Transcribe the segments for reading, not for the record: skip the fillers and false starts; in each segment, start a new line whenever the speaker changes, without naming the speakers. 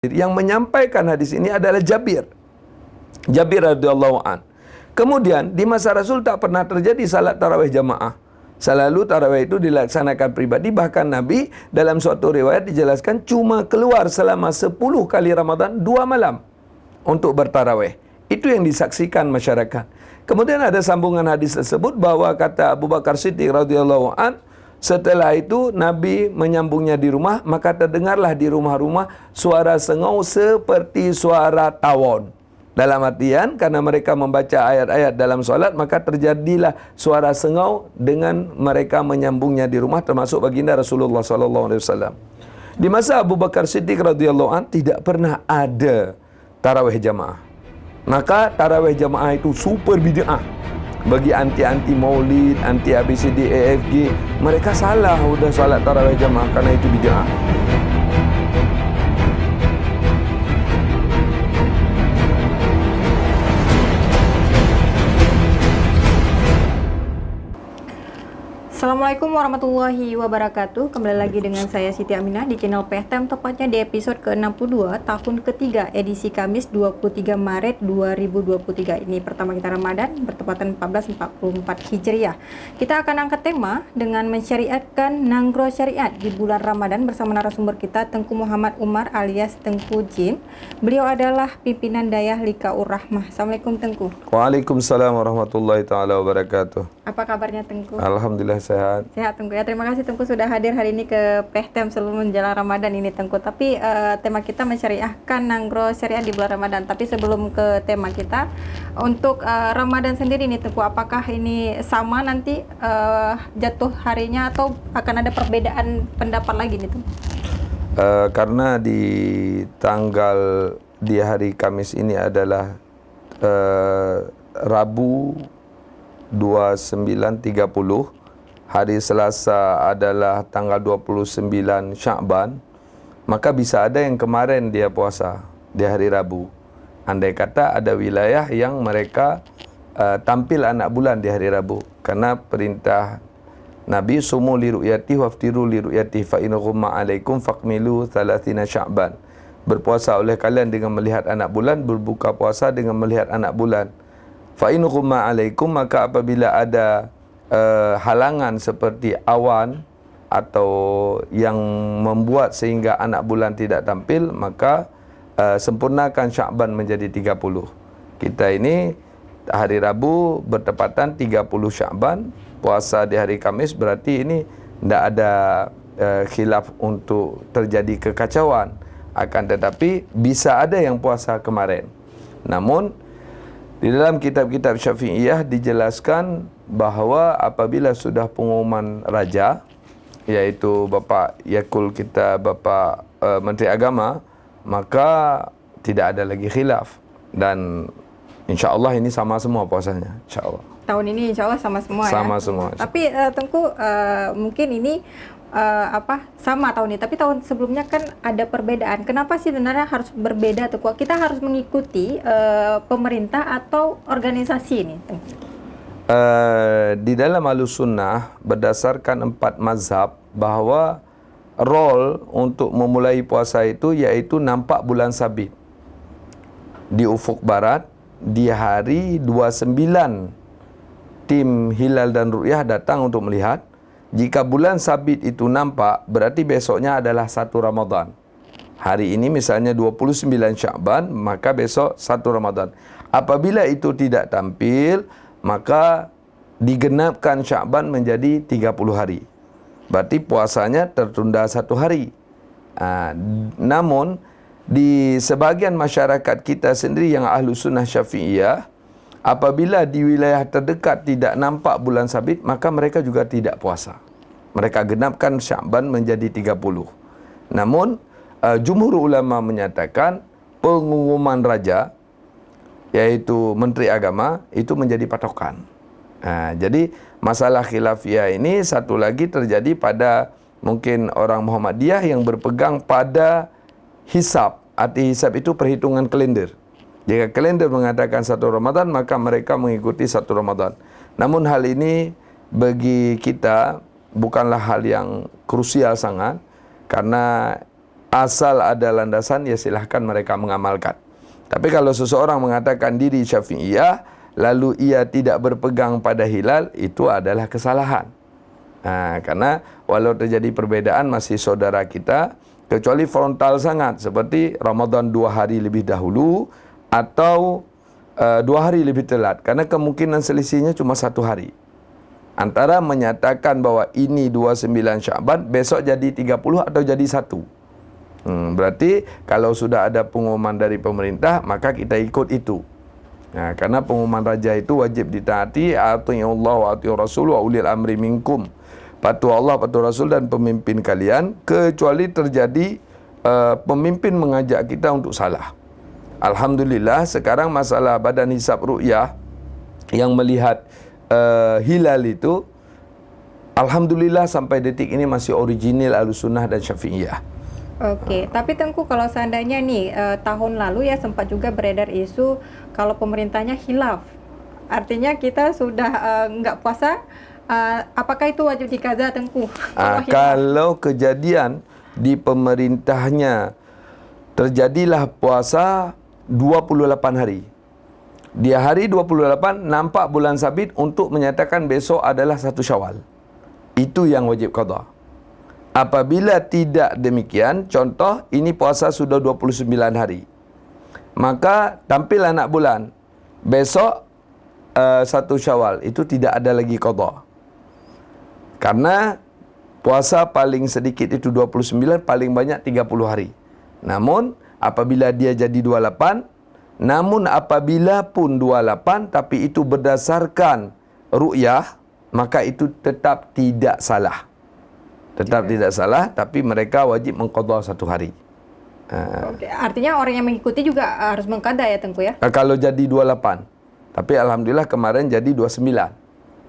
Yang menyampaikan hadis ini adalah Jabir radhiyallahu an. Kemudian di masa Rasul tak pernah terjadi salat tarawih jamaah. Selalu tarawih itu dilaksanakan pribadi. Bahkan Nabi dalam suatu riwayat dijelaskan cuma keluar selama 10 kali Ramadan 2 malam untuk bertarawih. Itu yang disaksikan masyarakat. Kemudian ada sambungan hadis tersebut bahwa kata Abu Bakar Siddiq radhiyallahu an, setelah itu Nabi menyambungnya di rumah, maka terdengarlah di rumah-rumah suara sengau seperti suara tawon. Dalam artian karena mereka membaca ayat-ayat dalam solat, maka terjadilah suara sengau dengan mereka menyambungnya di rumah, termasuk baginda Rasulullah SAW. Di masa Abu Bakar Siddiq radhiyallahu an tidak pernah ada tarawih jamaah. Maka tarawih jamaah itu super bid'ah. Bagi anti-anti maulid, anti ABCD, AFG, mereka salah udah salat tarawih jamaah karena itu bid'ah.
Assalamualaikum warahmatullahi wabarakatuh. Kembali lagi dengan saya Siti Aminah di channel PHTM, tepatnya di episode ke-62 tahun ketiga edisi Kamis 23 Maret 2023. Ini pertama kita Ramadan bertepatan 1444 Hijriah. Kita akan angkat tema dengan mensyariatkan Nanggro Syariat di bulan Ramadan bersama narasumber kita Tengku Muhammad Umar alias Tengku Jim. Beliau adalah pimpinan Dayah Likaur Rahmah. Assalamualaikum Tengku.
Waalaikumsalam warahmatullahi taala wabarakatuh.
Apa kabarnya Tengku?
Alhamdulillah sehat.
Sehat Tengku ya. Terima kasih Tengku sudah hadir hari ini ke PHTM sebelum menjelang Ramadan ini Tengku. Tapi tema kita mensyariahkan Nanggro Syariat di bulan Ramadan. Tapi sebelum ke tema kita, untuk Ramadan sendiri nih Tengku, apakah ini sama nanti jatuh harinya atau akan ada perbedaan pendapat lagi nih Tengku?
Karena di hari Kamis ini adalah Rabu 29.30, hari Selasa adalah tanggal 29 Syakban, maka bisa ada yang kemarin dia puasa di hari Rabu. Andai kata ada wilayah yang mereka tampil anak bulan di hari Rabu, karena perintah Nabi, sumu li ru'yati waftiru li ru'yati fa in ghumma alaikum faqmilu 30 Syakban. Berpuasa oleh kalian dengan melihat anak bulan, berbuka puasa dengan melihat anak bulan. Fa in ghumma alaikum, maka apabila ada halangan seperti awan atau yang membuat sehingga anak bulan tidak tampil, maka sempurnakan Syakban menjadi 30. Kita ini hari Rabu bertepatan 30 Syakban, puasa di hari Kamis, berarti ini tidak ada khilaf untuk terjadi kekacauan. Akan tetapi bisa ada yang puasa kemarin. Namun di dalam kitab-kitab Syafi'iyah dijelaskan bahawa apabila sudah pengumuman raja, iaitu Bapak Yakul kita, Bapak Menteri Agama, maka tidak ada lagi khilaf. Dan insya-Allah ini sama semua puasanya, insya-Allah.
Tahun ini insya Allah sama semua ya?
Sama semua.
Tapi Tengku, mungkin ini sama tahun ini, tapi tahun sebelumnya kan ada perbedaan. Kenapa sih sebenarnya harus berbeda Tengku? Kita harus mengikuti pemerintah atau organisasi ini Tengku?
Di dalam Ahlussunnah berdasarkan 4 mazhab bahawa role untuk memulai puasa itu iaitu nampak bulan sabit di ufuk barat di hari 29. Tim Hilal dan Ru'yah datang untuk melihat. Jika bulan sabit itu nampak, berarti besoknya adalah 1 Ramadan. Hari ini misalnya 29 Syakban, maka besok 1 Ramadan. Apabila itu tidak tampil, maka digenapkan Syakban menjadi 30 hari. Berarti puasanya tertunda 1 hari. Namun di sebahagian masyarakat kita sendiri yang Ahlussunnah Syafi'iyah, apabila di wilayah terdekat tidak nampak bulan sabit, maka mereka juga tidak puasa. Mereka genapkan Syakban menjadi 30. Namun jumhur ulama menyatakan pengumuman raja, yaitu Menteri Agama, itu menjadi patokan. Jadi masalah khilafiyah ini satu lagi terjadi pada mungkin orang Muhammadiyah yang berpegang pada hisab. Arti hisab itu perhitungan kalender. Jika kalender mengatakan 1 Ramadan, maka mereka mengikuti 1 Ramadan. Namun hal ini bagi kita bukanlah hal yang krusial sangat, karena asal ada landasan, ya silahkan mereka mengamalkan. Tapi kalau seseorang mengatakan diri Syafi'iyah, lalu ia tidak berpegang pada hilal, itu adalah kesalahan. Karena walau terjadi perbedaan masih saudara kita, kecuali frontal sangat, seperti Ramadan 2 hari lebih dahulu, atau 2 hari lebih telat. Karena kemungkinan selisihnya cuma 1 hari. Antara menyatakan bahwa ini 29 Syaban, besok jadi 30 atau jadi 1. Berarti kalau sudah ada pengumuman dari pemerintah, maka kita ikut itu. Karena pengumuman raja itu wajib ditaati. Atiiullah wa atiiur rasul wa ulil amri minkum. Patuh Allah, patuh Rasul dan pemimpin kalian, kecuali terjadi pemimpin mengajak kita untuk salah. Alhamdulillah sekarang masalah badan hisab ru'yah yang melihat hilal itu, alhamdulillah sampai detik ini masih original Ahlussunnah dan Syafi'iyah.
Oke, tapi Tengku, kalau seandainya nih tahun lalu ya sempat juga beredar isu kalau pemerintahnya khilaf, artinya kita sudah nggak puasa, apakah itu wajib dikaza, Tengku?
Kalau kejadian di pemerintahnya terjadilah puasa 28 hari, di hari 28 nampak bulan sabit untuk menyatakan besok adalah 1 Syawal, itu yang wajib qada. Apabila tidak demikian, contoh ini puasa sudah 29 hari, maka tampil anak bulan, besok 1 Syawal, itu tidak ada lagi qada. Karena puasa paling sedikit itu 29, paling banyak 30 hari. Namun apabila dia jadi 28, namun apabila pun 28 tapi itu berdasarkan ru'yah, maka itu tetap tidak salah. Tetap tidak salah, tapi mereka wajib mengqadha 1 hari.
Oke, artinya orang yang mengikuti juga harus mengqadha ya, Tengku ya?
Kalau jadi 28, tapi alhamdulillah kemarin jadi 29,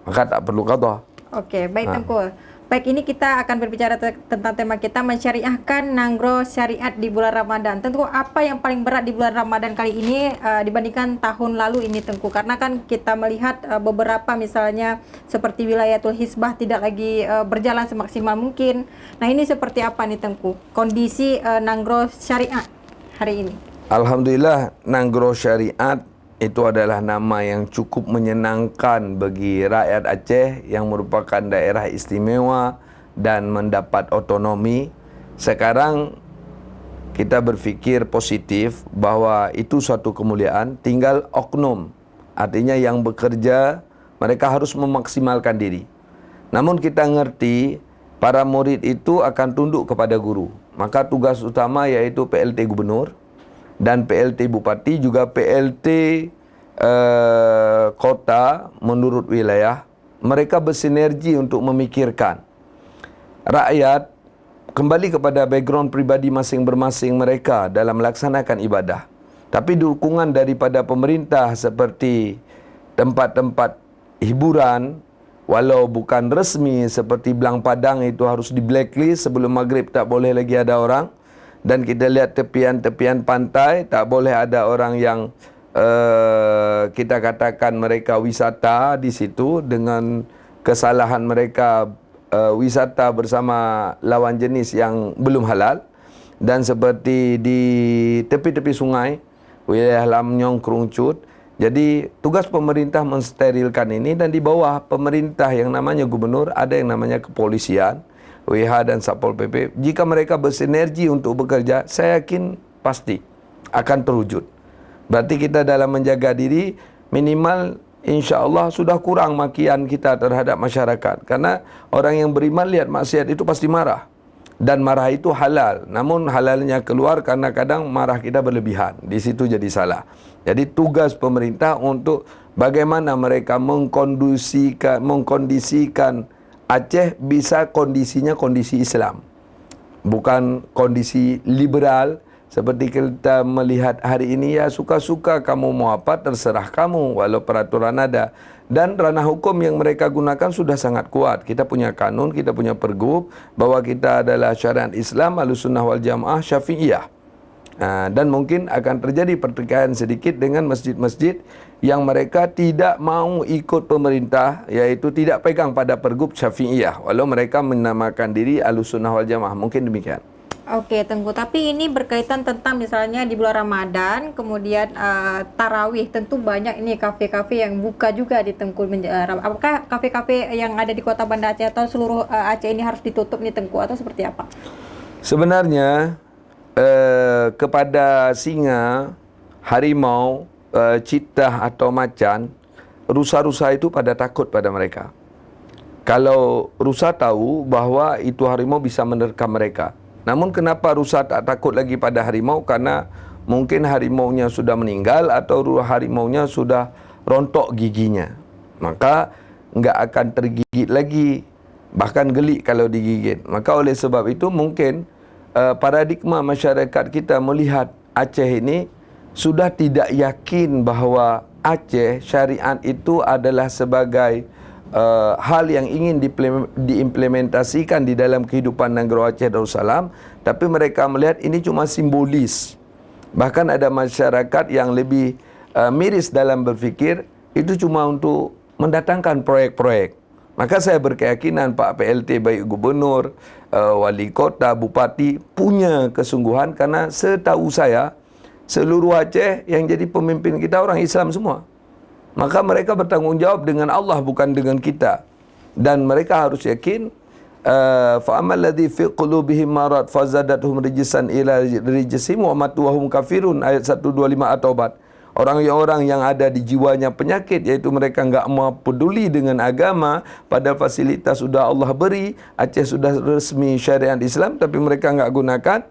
maka tak perlu qadha.
Oke, baik Tengku. Baik, ini kita akan berbicara tentang tema kita, mensyariahkan nanggro syariat di bulan Ramadan. Tentu apa yang paling berat di bulan Ramadan kali ini dibandingkan tahun lalu ini, Tengku? Karena kan kita melihat beberapa misalnya seperti wilayatul hisbah tidak lagi berjalan semaksimal mungkin. Nah, ini seperti apa nih, Tengku, kondisi nanggro syariat hari ini?
Alhamdulillah, nanggro syariat itu adalah nama yang cukup menyenangkan bagi rakyat Aceh yang merupakan daerah istimewa dan mendapat otonomi. Sekarang kita berfikir positif bahwa itu suatu kemuliaan, tinggal oknum. Artinya yang bekerja, mereka harus memaksimalkan diri. Namun kita ngerti, para murid itu akan tunduk kepada guru. Maka tugas utama yaitu PLT Gubernur dan PLT Bupati, juga PLT kota menurut wilayah. Mereka bersinergi untuk memikirkan rakyat kembali kepada background pribadi masing-masing mereka dalam melaksanakan ibadah. Tapi dukungan daripada pemerintah seperti tempat-tempat hiburan, walau bukan resmi seperti Belang Padang itu harus di blacklist, sebelum maghrib tak boleh lagi ada orang. Dan kita lihat tepian-tepian pantai, tak boleh ada orang yang kita katakan mereka wisata di situ dengan kesalahan mereka wisata bersama lawan jenis yang belum halal. Dan seperti di tepi-tepi sungai, wilayah Lam Nyong, Krungcut. Jadi tugas pemerintah mensterilkan ini, dan di bawah pemerintah yang namanya gubernur ada yang namanya kepolisian, WH dan Satpol PP. Jika mereka bersinergi untuk bekerja, saya yakin pasti akan terwujud. Berarti kita dalam menjaga diri, minimal insya Allah sudah kurang makian kita terhadap masyarakat. Karena orang yang beriman lihat maksiat itu pasti marah. Dan marah itu halal. Namun halalnya keluar karena kadang marah kita berlebihan. Di situ jadi salah. Jadi tugas pemerintah untuk bagaimana mereka mengkondisikan Aceh bisa kondisinya kondisi Islam. Bukan kondisi liberal seperti kita melihat hari ini, ya suka-suka kamu mau apa terserah kamu, walau peraturan ada. Dan ranah hukum yang mereka gunakan sudah sangat kuat. Kita punya kanun, kita punya pergub bahwa kita adalah syariat Islam, Ahlussunnah wal Jamaah, Syafi'iyah. Dan mungkin akan terjadi pertikaian sedikit dengan masjid-masjid yang mereka tidak mau ikut pemerintah, yaitu tidak pegang pada pergub Syafi'iyah, walau mereka menamakan diri Ahlussunnah wal Jamaah. Mungkin demikian.
Oke, Tengku. Tapi ini berkaitan tentang misalnya di bulan Ramadan, kemudian tarawih. Tentu banyak ini kafe-kafe yang buka juga di Tengku. Apakah kafe-kafe yang ada di Kota Banda Aceh atau seluruh Aceh ini harus ditutup nih, Tengku, atau seperti apa?
Sebenarnya kepada singa, harimau, citah atau macan, rusa-rusa itu pada takut pada mereka. Kalau rusa tahu bahwa itu harimau bisa menerkam mereka. Namun kenapa rusa tak takut lagi pada harimau? Karena mungkin harimaunya sudah meninggal atau harimaunya sudah rontok giginya. Maka enggak akan tergigit lagi. Bahkan gelik kalau digigit. Maka oleh sebab itu mungkin paradigma masyarakat kita melihat Aceh ini sudah tidak yakin bahawa Aceh syariat itu adalah sebagai hal yang ingin diimplementasikan di dalam kehidupan negara Aceh Darussalam, tapi mereka melihat ini cuma simbolis. Bahkan ada masyarakat yang lebih miris dalam berfikir itu cuma untuk mendatangkan proyek-proyek. Maka saya berkeyakinan Pak PLT, baik gubernur, wali kota, bupati punya kesungguhan, karena setahu saya seluruh Aceh yang jadi pemimpin kita orang Islam semua. Maka mereka bertanggungjawab dengan Allah, bukan dengan kita. Dan mereka harus yakin, فَأَمَّا الَّذِي فِي قُلُوبِهِمْ مَرَضٌ فَزَادَتْهُمْ رِجْسًا إِلَى رِجْسِهِمْ وَمَاتُوا وَهُمْ كَافِرُونَ, ayat 125 At-Taubat. Orang-orang yang ada di jiwanya penyakit, iaitu mereka enggak mau peduli dengan agama, padahal fasilitas sudah Allah beri, Aceh sudah resmi syariat Islam, tapi mereka enggak gunakan.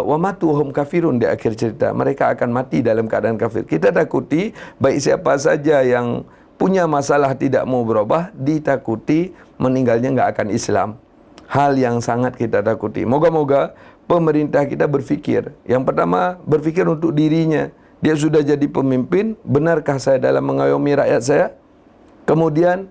Wa matu hum kafirun, di akhir cerita mereka akan mati dalam keadaan kafir. Kita takuti baik siapa saja yang punya masalah tidak mau berubah, ditakuti meninggalnya enggak akan Islam. Hal yang sangat kita takuti. Moga-moga pemerintah kita berfikir, yang pertama berfikir untuk dirinya. Dia sudah jadi pemimpin, benarkah saya dalam mengayomi rakyat saya? Kemudian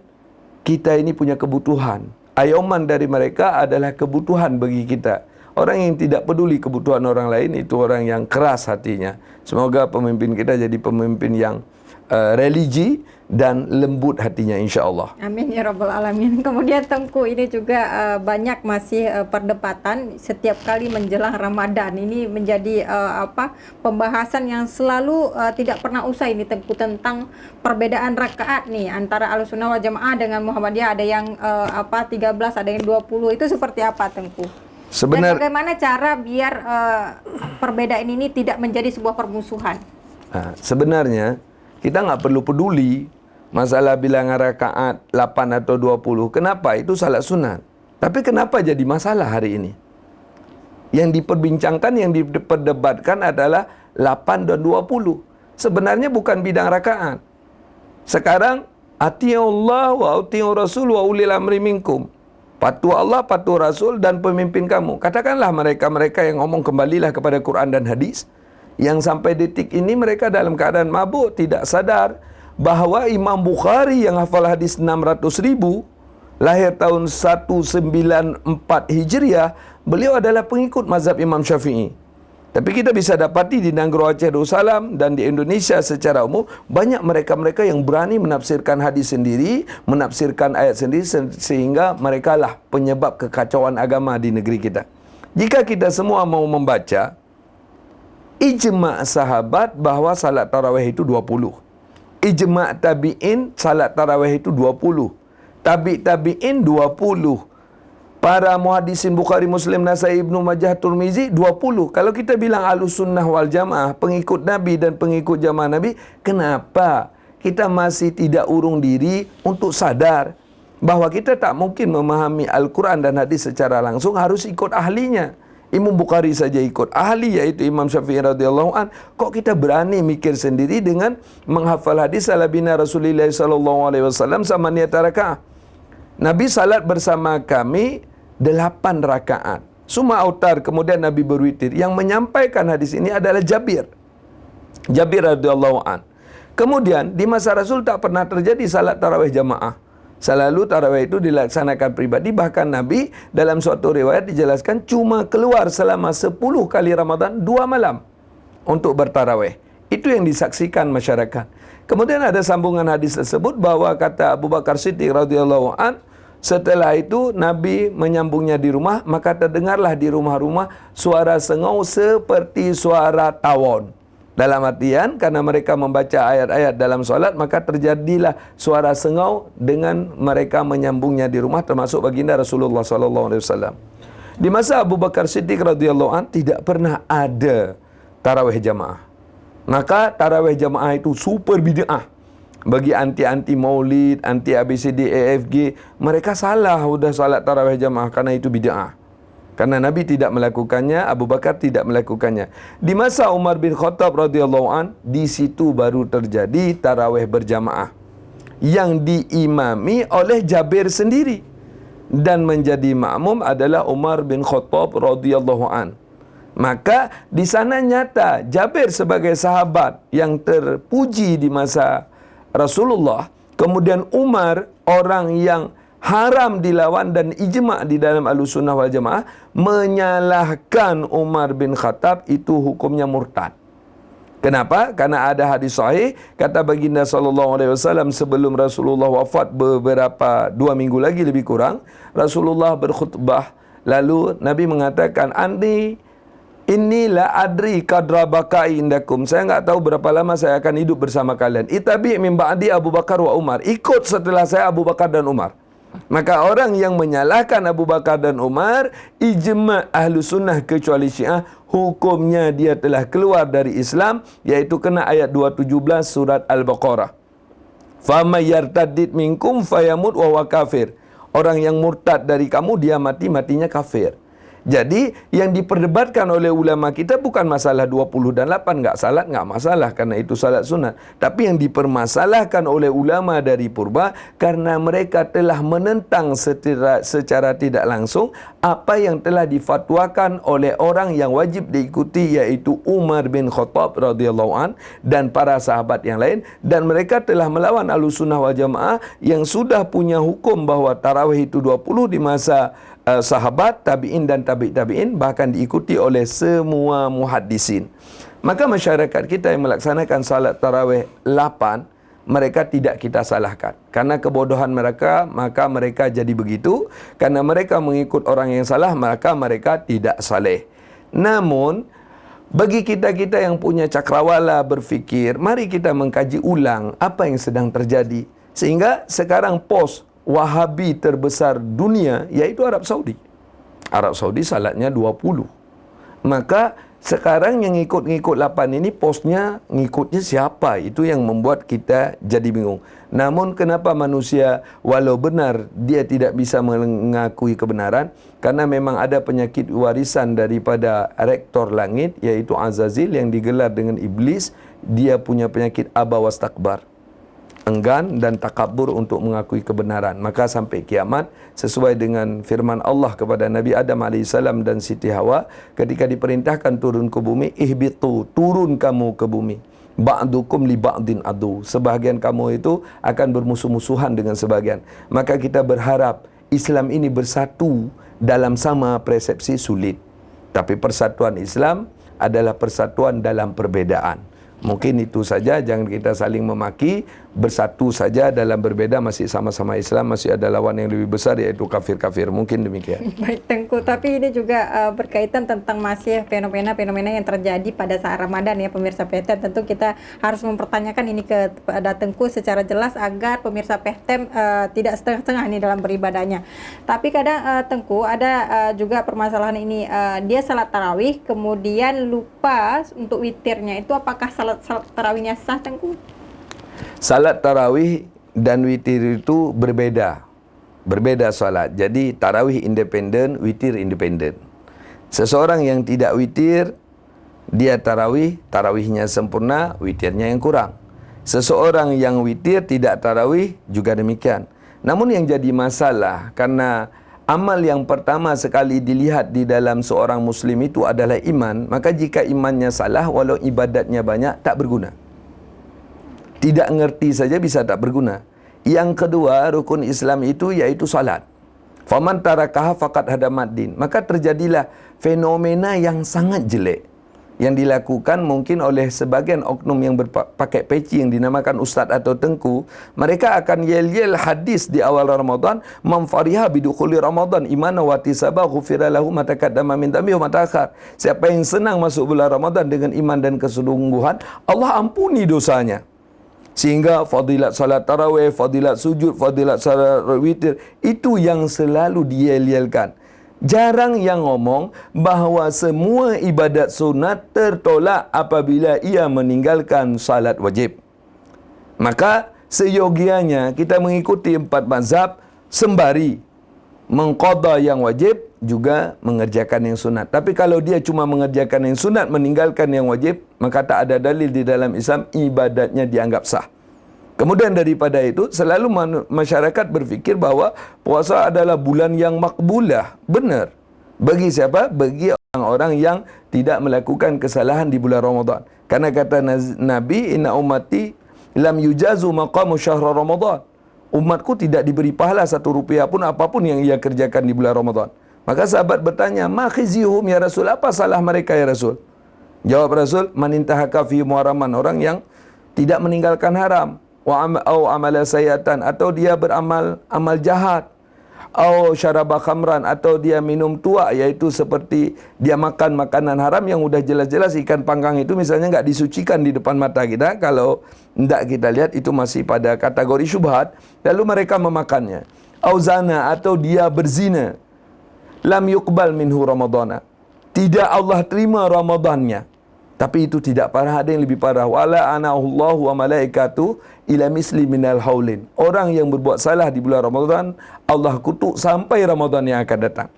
kita ini punya kebutuhan. Ayoman dari mereka adalah kebutuhan bagi kita. Orang yang tidak peduli kebutuhan orang lain itu orang yang keras hatinya. Semoga pemimpin kita jadi pemimpin yang religi dan lembut hatinya, insya-Allah.
Amin ya rabbal alamin. Kemudian Tengku, ini juga banyak masih perdebatan setiap kali menjelang Ramadan. Ini menjadi pembahasan yang selalu tidak pernah usai ini, Tengku, tentang perbedaan rakaat nih antara Ahlussunnah wal Jamaah dengan Muhammadiyah. Ada yang 13, ada yang 20. Itu seperti apa, Tengku? Dan bagaimana cara biar perbedaan ini tidak menjadi sebuah permusuhan?
Sebenarnya kita nggak perlu peduli masalah bilangan rakaat 8 atau 20. Kenapa? Itu salat sunat. Tapi kenapa jadi masalah hari ini? Yang diperbincangkan, yang diperdebatkan adalah 8 dan 20. Sebenarnya bukan bidang rakaat. Sekarang atiullah wa atiur rasul wa ulil amri minkum. Patuh Allah, patuh Rasul dan pemimpin kamu. Katakanlah mereka-mereka yang ngomong kembalilah kepada Quran dan hadis, yang sampai detik ini mereka dalam keadaan mabuk, tidak sadar bahawa Imam Bukhari yang hafal hadis 600.000, lahir tahun 194 Hijriah, beliau adalah pengikut mazhab Imam Syafi'i. Tapi kita bisa dapati di negara Aceh Darussalam dan di Indonesia secara umum, banyak mereka-mereka yang berani menafsirkan hadis sendiri, menafsirkan ayat sendiri, sehingga mereka lah penyebab kekacauan agama di negeri kita. Jika kita semua mau membaca ijma' sahabat bahawa salat tarawih itu 20. Ijma' tabi'in salat tarawih itu 20. Tabi'in 20. Para muhaddisin Bukhari, Muslim, Nasai, Ibnu Majah, Tirmizi 20. Kalau kita bilang Ahlussunnah wal Jamaah, pengikut Nabi dan pengikut jamaah Nabi, kenapa kita masih tidak urung diri untuk sadar bahawa kita tak mungkin memahami Al-Quran dan hadis secara langsung, harus ikut ahlinya. Imam Bukhari saja ikut ahli, yaitu Imam Syafi'i radhiyallahu an. Kok kita berani mikir sendiri dengan menghafal hadis ala bina Rasulullah sallallahu alaihi wasallam samaniyat rakaat. Nabi salat bersama kami 8 rakaat. Suma autar, kemudian Nabi berwitir. Yang menyampaikan hadis ini adalah Jabir radhiyallahu an. Kemudian di masa Rasul tak pernah terjadi salat tarawih jamaah. Selalu tarawih itu dilaksanakan pribadi. Bahkan Nabi dalam suatu riwayat dijelaskan cuma keluar selama 10 kali Ramadan 2 malam untuk bertarawih. Itu yang disaksikan masyarakat. Kemudian ada sambungan hadis tersebut bahwa kata Abu Bakar Siddiq radhiyallahu an, Setelah itu Nabi menyambungnya di rumah, maka terdengarlah di rumah-rumah suara sengau seperti suara tawon. Dalam artian karena mereka membaca ayat-ayat dalam solat, maka terjadilah suara sengau dengan mereka menyambungnya di rumah, termasuk baginda Rasulullah SAW. Di masa Abu Bakar Siddiq radhiyallahu an tidak pernah ada tarawih jamaah. Maka tarawih jamaah itu super bid'ah. Bagi anti-anti maulid, anti ABCD, EFG, mereka salah sudah salat tarawih jamaah karena itu bid'ah. Karena Nabi tidak melakukannya, Abu Bakar tidak melakukannya. Di masa Umar bin Khattab radhiyallahu an, di situ baru terjadi tarawih berjamaah yang diimami oleh Jabir sendiri, dan menjadi makmum adalah Umar bin Khattab radhiyallahu an. Maka di sana nyata Jabir sebagai sahabat yang terpuji di masa Rasulullah, kemudian Umar orang yang haram dilawan dan ijma' di dalam Ahlussunnah wal Jamaah, menyalahkan Umar bin Khattab, itu hukumnya murtad. Kenapa? Karena ada hadis sahih kata baginda SAW sebelum Rasulullah wafat beberapa 2 minggu lagi lebih kurang, Rasulullah berkhutbah, lalu Nabi mengatakan, Inilah adri kadra bakai indakum. Saya enggak tahu berapa lama saya akan hidup bersama kalian. Itabi min ba'di Abu Bakar wa Umar. Ikut setelah saya Abu Bakar dan Umar. Maka orang yang menyalahkan Abu Bakar dan Umar, ijma' ahlu sunnah kecuali Syiah, hukumnya dia telah keluar dari Islam, yaitu kena ayat 217 surat Al-Baqarah. Faman yartaddid minkum fayamut wa huwa kafir. Orang yang murtad dari kamu, dia matinya kafir. Jadi yang diperdebatkan oleh ulama kita bukan masalah 20 dan 8, enggak salat, enggak masalah karena itu salat sunat. Tapi yang dipermasalahkan oleh ulama dari purba karena mereka telah menentang secara tidak langsung apa yang telah difatwakan oleh orang yang wajib diikuti, yaitu Umar bin Khattab radhiyallahu an dan para sahabat yang lain, dan mereka telah melawan Ahlussunnah wal Jamaah yang sudah punya hukum bahwa tarawih itu 20 di masa sahabat, tabi'in dan tabi'in, bahkan diikuti oleh semua muhaddisin. Maka masyarakat kita yang melaksanakan salat tarawih 8, mereka tidak kita salahkan. Karena kebodohan mereka, maka mereka jadi begitu. Karena mereka mengikut orang yang salah, maka mereka tidak saleh. Namun, bagi kita-kita yang punya cakrawala berfikir, mari kita mengkaji ulang apa yang sedang terjadi. Sehingga sekarang pos Wahabi terbesar dunia yaitu Arab Saudi. Arab Saudi salatnya 20. Maka sekarang yang ngikut-ngikut 8 ini posnya ngikutnya siapa? Itu yang membuat kita jadi bingung. Namun kenapa manusia walau benar dia tidak bisa mengakui kebenaran? Karena memang ada penyakit warisan daripada rektor langit, yaitu Azazil yang digelar dengan iblis. Dia punya penyakit aba wastakbar, enggan dan takabur untuk mengakui kebenaran. Maka sampai kiamat, sesuai dengan firman Allah kepada Nabi Adam AS dan Siti Hawa ketika diperintahkan turun ke bumi, ihbitu, turun kamu ke bumi, ba'dukum li ba'din adu, sebahagian kamu itu akan bermusuh-musuhan dengan sebahagian. Maka kita berharap Islam ini bersatu dalam sama persepsi sulit, tapi persatuan Islam adalah persatuan dalam perbedaan. Mungkin itu saja, jangan kita saling memaki, bersatu saja dalam berbeda, masih sama-sama Islam, masih ada lawan yang lebih besar yaitu kafir-kafir. Mungkin demikian. Baik
Tengku, tapi ini juga berkaitan tentang masih fenomena-fenomena yang terjadi pada saat Ramadan ya pemirsa PTM. Tentu kita harus mempertanyakan ini kepada Tengku secara jelas agar pemirsa PTM tidak setengah-setengah nih dalam beribadahnya. Tapi kadang Tengku ada juga permasalahan ini, dia salat tarawih kemudian lupa untuk witirnya, itu apakah salat tarawihnya sah Tengku?
Salat tarawih dan witir itu berbeda salat. Jadi tarawih independen, witir independen. Seseorang yang tidak witir, dia tarawihnya sempurna, witirnya yang kurang. Seseorang yang witir tidak tarawih juga demikian. Namun yang jadi masalah, karena amal yang pertama sekali dilihat di dalam seorang muslim itu adalah iman, maka jika imannya salah, walau ibadatnya banyak, tak berguna. Tidak ngerti saja bisa tak berguna. Yang kedua, rukun Islam itu yaitu salat. Faman tarakaha faqad hadamat din. Maka terjadilah fenomena yang sangat jelek. yang dilakukan mungkin oleh sebagian oknum yang berpakai peci yang dinamakan ustaz atau tengku. Mereka akan yel-yel hadis di awal Ramadan, man fariha bidukhuli Ramadan imana wa tisaba ghufira lahu ma taqaddama min dhanbihi wa ma ta'akhkhar. Siapa yang senang masuk bulan Ramadan dengan iman dan kesungguhan, Allah ampuni dosanya. Sehingga fadilat salat tarawih, fadilat sujud, fadilat salat witir, itu yang selalu diyel-yelkan. Jarang yang ngomong bahawa semua ibadat sunat tertolak apabila ia meninggalkan salat wajib. Maka seyogianya kita mengikuti 4 mazhab sembari mengqada yang wajib juga mengerjakan yang sunat. Tapi kalau dia cuma mengerjakan yang sunat, meninggalkan yang wajib, maka tak ada dalil di dalam Islam ibadatnya dianggap sah. Kemudian daripada itu, selalu masyarakat berfikir bahawa puasa adalah bulan yang makbulah. Benar. Bagi siapa? Bagi orang-orang yang tidak melakukan kesalahan di bulan Ramadan. Karena kata Nabi, inna ummati lam yujazu maqamu syahr Ramadan. Umatku tidak diberi pahala 1 rupiah pun apapun yang ia kerjakan di bulan Ramadan. Maka sahabat bertanya, ma khizyuhum ya Rasul? Apa salah mereka ya Rasul? Jawab Rasul, man intahaka fi muharaman, orang yang tidak meninggalkan haram. Au amala sayatan, atau dia beramal amal jahat, au syaraba khamran, atau dia minum tuak, iaitu seperti dia makan makanan haram yang sudah jelas-jelas ikan panggang itu misalnya enggak disucikan di depan mata kita, kalau tidak kita lihat itu masih pada kategori syubhat, lalu mereka memakannya. Au zana, atau dia berzina, lam yuqbal minhu ramadana, tidak Allah terima Ramadannya. Tapi itu tidak parah, ada yang lebih parah. Wala anahullahu wa malaikatu ila misli minal haulin. Orang yang berbuat salah di bulan Ramadan, Allah kutuk sampai Ramadan yang akan datang.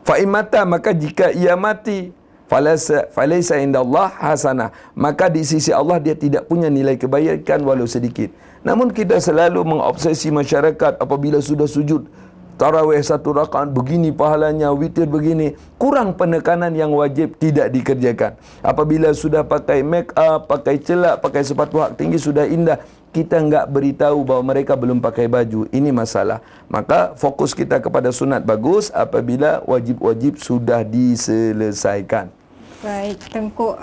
Fa imata, maka jika ia mati, falaysa indallah hasanah, maka di sisi Allah dia tidak punya nilai kebaikan walau sedikit. Namun kita selalu mengobsesi masyarakat apabila sudah sujud tarawih 1 rakaat begini pahalanya, witir begini, kurang penekanan yang wajib tidak dikerjakan. Apabila sudah pakai make up, pakai celak, pakai sepatu hak tinggi sudah indah, kita enggak beritahu bahawa mereka belum pakai baju. Ini masalah. Maka fokus kita kepada sunat bagus apabila wajib-wajib sudah diselesaikan.
Baik, Tengku,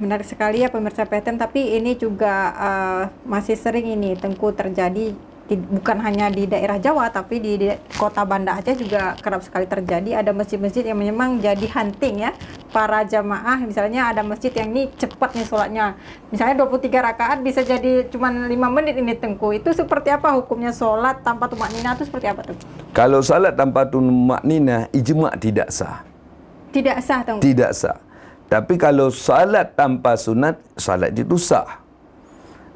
menarik sekali ya pemirsa PTM, tapi ini juga masih sering ini Tengku terjadi. Bukan hanya di daerah Jawa, tapi di kota Banda Aceh juga kerap sekali terjadi. Ada masjid-masjid yang memang jadi hunting ya para jamaah. Misalnya ada masjid yang ini cepat nih sholatnya, misalnya 23 rakaat bisa jadi cuma 5 menit ini Tengku. Itu seperti apa hukumnya sholat tanpa tumak ninah itu seperti apa Tengku?
Kalau salat tanpa tumak ninah, ijma' tidak sah.
Tidak sah Tengku?
Tidak sah. Tapi kalau salat tanpa sunat, salat itu sah.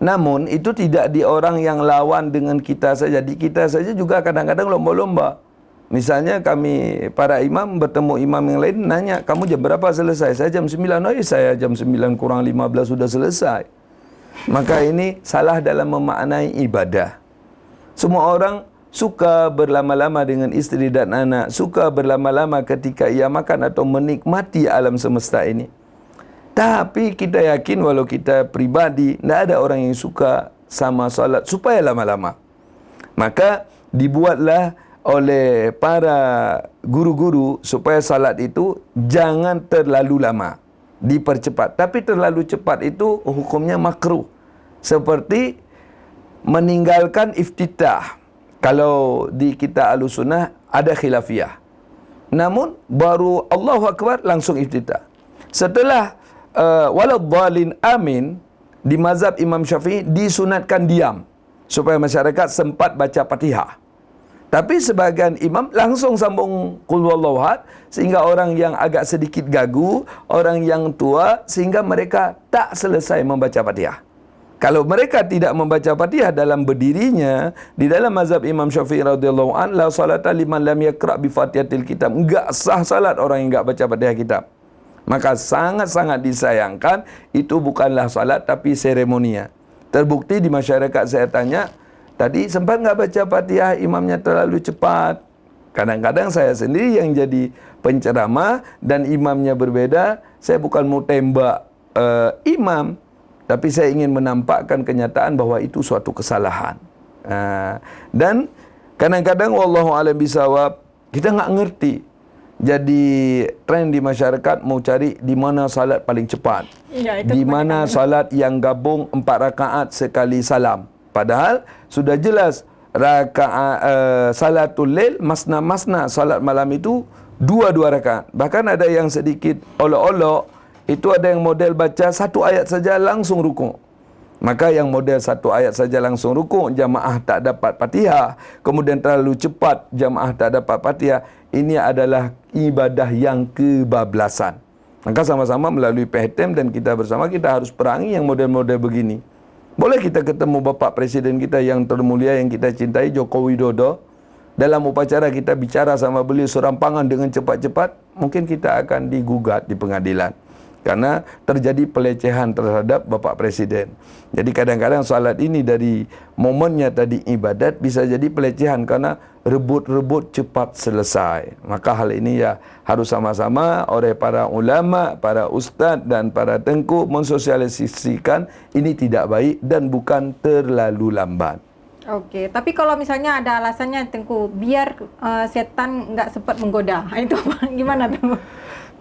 Namun itu tidak di orang yang lawan dengan kita saja. Di kita saja juga kadang-kadang lomba-lomba. Misalnya kami para imam bertemu imam yang lain nanya, kamu jam berapa selesai? Saya jam 9. Oh, saya jam 9 kurang 15 sudah selesai. Maka ini salah dalam memaknai ibadah. Semua orang suka berlama-lama dengan istri dan anak, suka berlama-lama ketika ia makan atau menikmati alam semesta ini. Tapi kita yakin walau kita pribadi, tidak ada orang yang suka sama salat supaya lama-lama. Maka dibuatlah oleh para guru-guru supaya salat itu jangan terlalu lama, dipercepat. Tapi terlalu cepat itu hukumnya makruh. Seperti meninggalkan iftitah. Kalau di kitab Ahlussunnah ada khilafiyah. Namun baru Allahu Akbar langsung iftitah. Setelah waladhdallin amin, di mazhab Imam Syafi'i disunatkan diam supaya masyarakat sempat baca Fatihah. Tapi sebagian imam langsung sambung qul huwallahu ahad, sehingga orang yang agak sedikit gagu, orang yang tua, sehingga mereka tak selesai membaca Fatihah. Kalau mereka tidak membaca Fatihah dalam berdirinya, di dalam mazhab Imam Syafi'i radhiyallahu an, la salata liman lam yaqra bi Fatihatil kitab. Enggak sah salat orang yang enggak baca Fatihah kitab. Maka sangat-sangat disayangkan, itu bukanlah salat tapi seremonia. Terbukti di masyarakat saya tanya, tadi sempat enggak baca Fatihah, imamnya terlalu cepat. Kadang-kadang saya sendiri yang jadi penceramah dan imamnya berbeda. Saya bukan mau tembak imam, tapi saya ingin menampakkan kenyataan bahwa itu suatu kesalahan. Dan kadang-kadang wallahu a'lam bishawab, kita enggak ngerti. jadi trend di masyarakat mau cari di mana salat paling cepat.
Ya, itu
Di mana salat yang gabung 4 rakaat sekali salam. Padahal sudah jelas salatul lail masna-masna, salat malam itu 2 rakaat. Bahkan ada yang sedikit olok-olok, itu ada yang model baca 1 ayat saja langsung rukuk. Maka yang model 1 ayat saja langsung rukuk, jamaah tak dapat Fatihah, kemudian terlalu cepat, jamaah tak dapat Fatihah, ini adalah ibadah yang kebablasan. Maka sama-sama melalui PHTM dan kita bersama, kita harus perangi yang model-model begini. Boleh kita ketemu Bapak Presiden kita yang termulia, yang kita cintai, Joko Widodo. Dalam upacara kita bicara sama beliau serampangan dengan cepat-cepat, mungkin kita akan digugat di pengadilan. Karena terjadi pelecehan terhadap Bapak Presiden. Jadi kadang-kadang salat ini dari momennya tadi ibadat bisa jadi pelecehan karena rebut-rebut cepat selesai. Maka hal ini ya harus sama-sama oleh para ulama, para ustaz dan para tengku mensosialisasikan ini tidak baik dan bukan terlalu lambat.
Oke, tapi kalau misalnya ada alasannya Tengku, biar setan nggak sempat menggoda, itu apa? Gimana Tengku?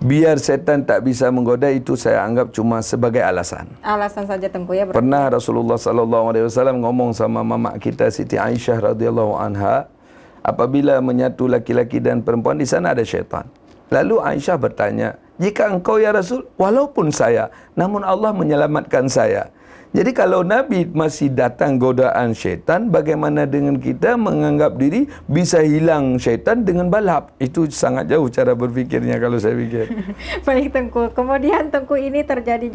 Biar setan tak bisa menggoda, itu saya anggap cuma sebagai alasan.
Alasan saja Tengku ya.
Pernah Rasulullah SAW ngomong sama mama kita Siti Aisyah radhiyallahu anha, apabila menyatu laki-laki dan perempuan di sana ada syaitan. Lalu Aisyah bertanya, jika engkau ya Rasul, walaupun saya, namun Allah menyelamatkan saya. Jadi kalau Nabi masih datang godaan syaitan, bagaimana dengan kita menganggap diri bisa hilang syaitan dengan balap? Itu sangat jauh cara berfikirnya kalau saya pikir.
Baik Tengku, kemudian Tengku ini terjadi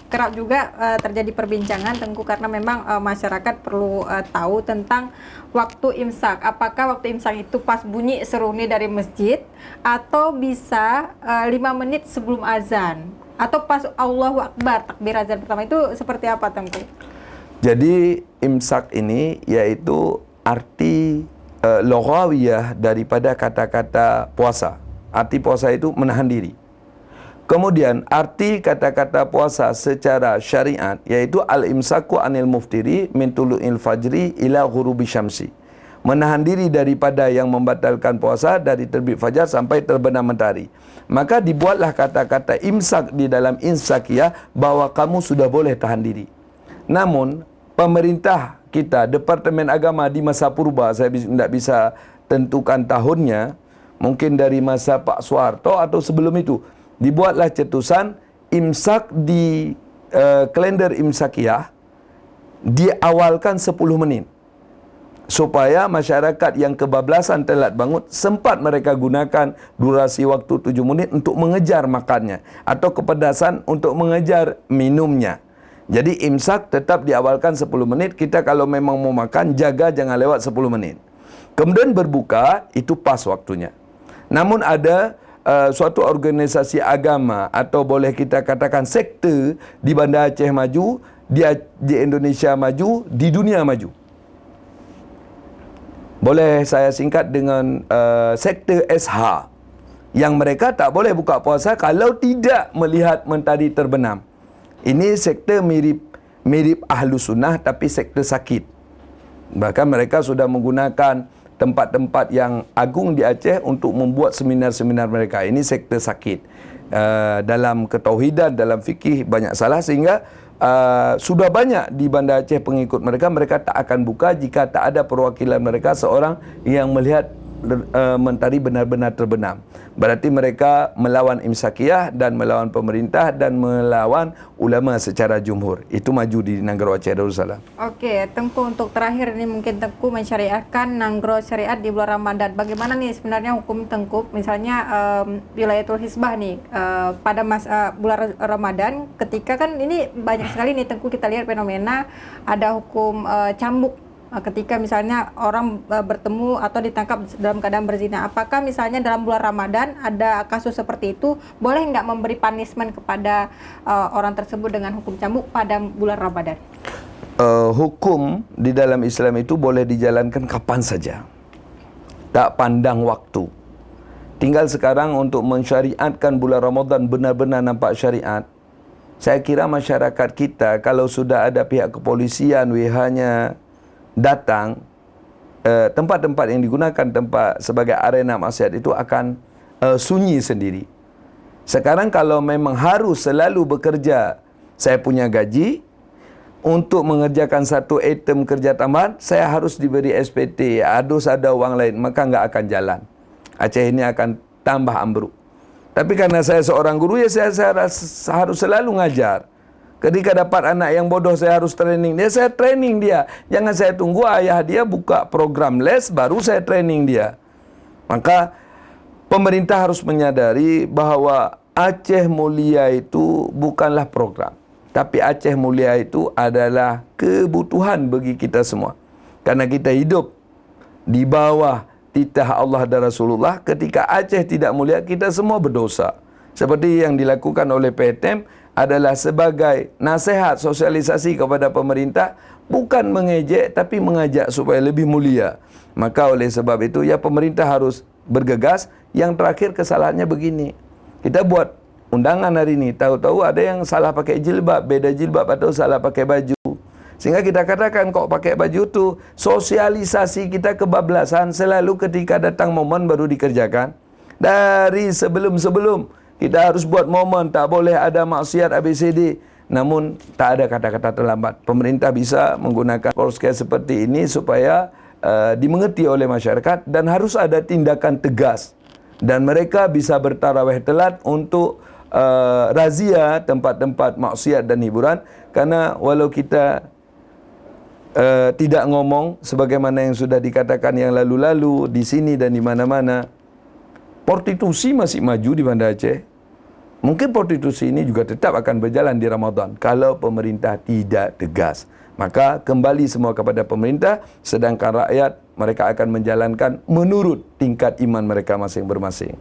kerap juga terjadi perbincangan Tengku, karena memang masyarakat perlu tahu tentang waktu imsak. Apakah waktu imsak itu pas bunyi seruni dari masjid atau bisa 5 menit sebelum azan? Atau pas Allahu Akbar, takbir azan pertama, itu seperti apa Tengku?
Jadi imsak ini yaitu arti lughawiyah daripada kata-kata puasa. Arti puasa itu menahan diri. Kemudian arti kata-kata puasa secara syariat yaitu al-imsaku anil muftiri min tulu'il fajri ila ghurubi syamsi. Menahan diri daripada yang membatalkan puasa dari terbit fajar sampai terbenam matahari. Maka dibuatlah kata-kata imsak di dalam insakiyah bahwa kamu sudah boleh tahan diri. Namun pemerintah kita, Departemen Agama di masa purba, saya tidak bisa tentukan tahunnya, mungkin dari masa Pak Soeharto atau sebelum itu, dibuatlah cetusan imsak di kalender imsakiyah diawalkan 10 menit. Supaya masyarakat yang kebablasan telat bangun, sempat mereka gunakan durasi waktu 7 menit untuk mengejar makannya, atau kepedasan untuk mengejar minumnya. Jadi imsak tetap diawalkan 10 menit. Kita kalau memang mau makan, jaga jangan lewat 10 menit. Kemudian berbuka, itu pas waktunya. Namun ada suatu organisasi agama, atau boleh kita katakan sekte di Banda Aceh maju, di Indonesia maju, di dunia maju. Boleh saya singkat dengan sekte SH, yang mereka tak boleh buka puasa kalau tidak melihat mentari terbenam. Ini sekte mirip ahlu sunnah tapi sekte sakit. Bahkan mereka sudah menggunakan tempat-tempat yang agung di Aceh untuk membuat seminar-seminar mereka. Ini sekte sakit. Dalam ketauhidan, dalam fikih banyak salah, sehingga sudah banyak di Banda Aceh pengikut mereka. Mereka tak akan buka jika tak ada perwakilan mereka seorang yang melihat mentari benar-benar terbenam. Berarti mereka melawan imsakiyah dan melawan pemerintah dan melawan ulama secara jumhur. Itu maju di Nanggro Aceh Darussalam.
Oke, Tengku, untuk terakhir ini mungkin Tengku mensyariatkan Nanggro syariat di bulan Ramadan. Bagaimana nih sebenarnya hukum Tengku? Misalnya wilayatul hisbah nih pada masa bulan Ramadan, ketika kan ini banyak sekali nih Tengku kita lihat fenomena ada hukum cambuk. Ketika misalnya orang bertemu atau ditangkap dalam keadaan berzina, apakah misalnya dalam bulan Ramadan ada kasus seperti itu, boleh nggak memberi punishment kepada orang tersebut dengan hukum cambuk pada bulan Ramadan?
Hukum di dalam Islam itu boleh dijalankan kapan saja, tak pandang waktu. Tinggal sekarang untuk mensyariatkan bulan Ramadan benar-benar nampak syariat. Saya kira masyarakat kita, kalau sudah ada pihak kepolisian WH-nya datang, tempat-tempat yang digunakan tempat sebagai arena maksiat itu akan sunyi sendiri. Sekarang kalau memang harus selalu bekerja, saya punya gaji, untuk mengerjakan satu item kerja tambahan, saya harus diberi SPT, harus ada wang lain, maka nggak akan jalan. Aceh ini akan tambah ambruk. Tapi karena saya seorang guru, ya saya harus selalu ngajar. Ketika dapat anak yang bodoh, saya harus training dia, saya training dia. Jangan saya tunggu ayah dia buka program les, baru saya training dia. Maka pemerintah harus menyadari bahwa Aceh Mulia itu bukanlah program, tapi Aceh Mulia itu adalah kebutuhan bagi kita semua. Karena kita hidup di bawah titah Allah dan Rasulullah. Ketika Aceh tidak mulia, kita semua berdosa. Seperti yang dilakukan oleh PTM adalah sebagai nasihat sosialisasi kepada pemerintah, bukan mengejek tapi mengajak supaya lebih mulia. Maka oleh sebab itu, ya pemerintah harus bergegas. Yang terakhir kesalahannya begini, kita buat undangan hari ini, tahu-tahu ada yang salah pakai jilbab, beda jilbab atau salah pakai baju. Sehingga kita katakan, kok pakai baju tu, sosialisasi kita kebablasan, selalu ketika datang momen baru dikerjakan. Dari sebelum-sebelum kita harus buat momen, tak boleh ada maksiat ABCD. Namun tak ada kata-kata terlambat. Pemerintah bisa menggunakan porskel seperti ini supaya dimengerti oleh masyarakat, dan harus ada tindakan tegas. Dan mereka bisa bertarawih telat untuk razia tempat-tempat maksiat dan hiburan. Karena walau kita tidak ngomong sebagaimana yang sudah dikatakan yang lalu-lalu di sini dan di mana-mana, prostitusi masih maju di Banda Aceh. Mungkin prostitusi ini juga tetap akan berjalan di Ramadan kalau pemerintah tidak tegas. Maka kembali semua kepada pemerintah, sedangkan rakyat mereka akan menjalankan menurut tingkat iman mereka masing-masing.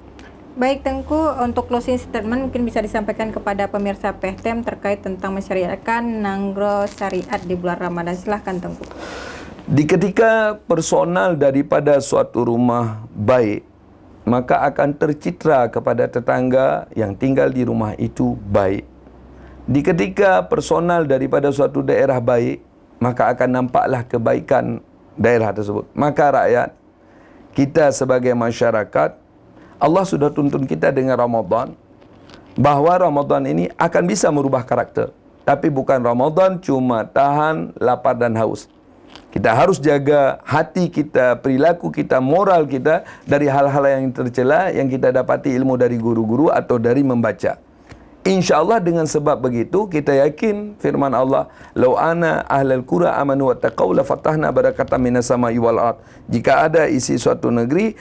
Baik Tengku, untuk closing statement mungkin bisa disampaikan kepada pemirsa PTM terkait tentang mensyariatkan Nanggro Syariat di bulan Ramadan. Silahkan Tengku.
Di ketika personal daripada suatu rumah baik, maka akan tercitra kepada tetangga yang tinggal di rumah itu baik. Di ketika personal daripada suatu daerah baik, maka akan nampaklah kebaikan daerah tersebut. Maka rakyat, kita sebagai masyarakat, Allah sudah tuntun kita dengan Ramadan, bahawa Ramadan ini akan bisa merubah karakter. Tapi bukan Ramadan cuma tahan lapar dan haus. Kita harus jaga hati kita, perilaku kita, moral kita dari hal-hal yang tercela yang kita dapati ilmu dari guru-guru atau dari membaca. InsyaAllah dengan sebab begitu, kita yakin firman Allah, "Lau ana ahlal qura amanu wattaqau la fatahna barakatan minas sama'i wal ard." Jika ada isi suatu negeri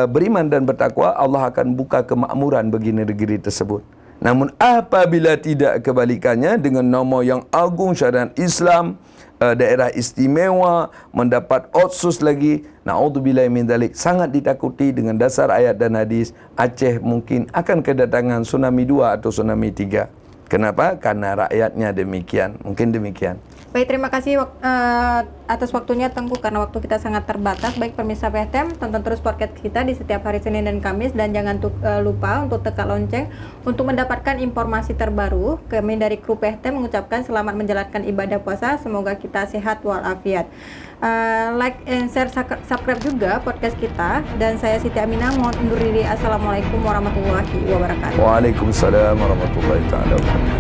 beriman dan bertakwa, Allah akan buka kemakmuran bagi negeri tersebut. Namun apabila tidak kebalikannya, dengan nama yang agung syariat Islam, daerah istimewa, mendapat otsus lagi, na'udzubillahi min dzalik, sangat ditakuti dengan dasar ayat dan hadis, Aceh mungkin akan kedatangan tsunami 2 atau tsunami 3. Kenapa? Karena rakyatnya demikian. Mungkin demikian.
Baik, terima kasih atas waktunya Tengku, karena waktu kita sangat terbatas. Baik pemirsa PTM, tonton terus podcast kita di setiap hari Senin dan Kamis, dan jangan lupa untuk tekan lonceng untuk mendapatkan informasi terbaru. Kami dari kru PTM mengucapkan selamat menjalankan ibadah puasa, semoga kita sehat walafiat. Like and share, subscribe juga podcast kita, dan saya Siti Aminah mohon undur diri. Assalamualaikum warahmatullahi wabarakatuh.
Waalaikumsalam warahmatullahi wabarakatuh.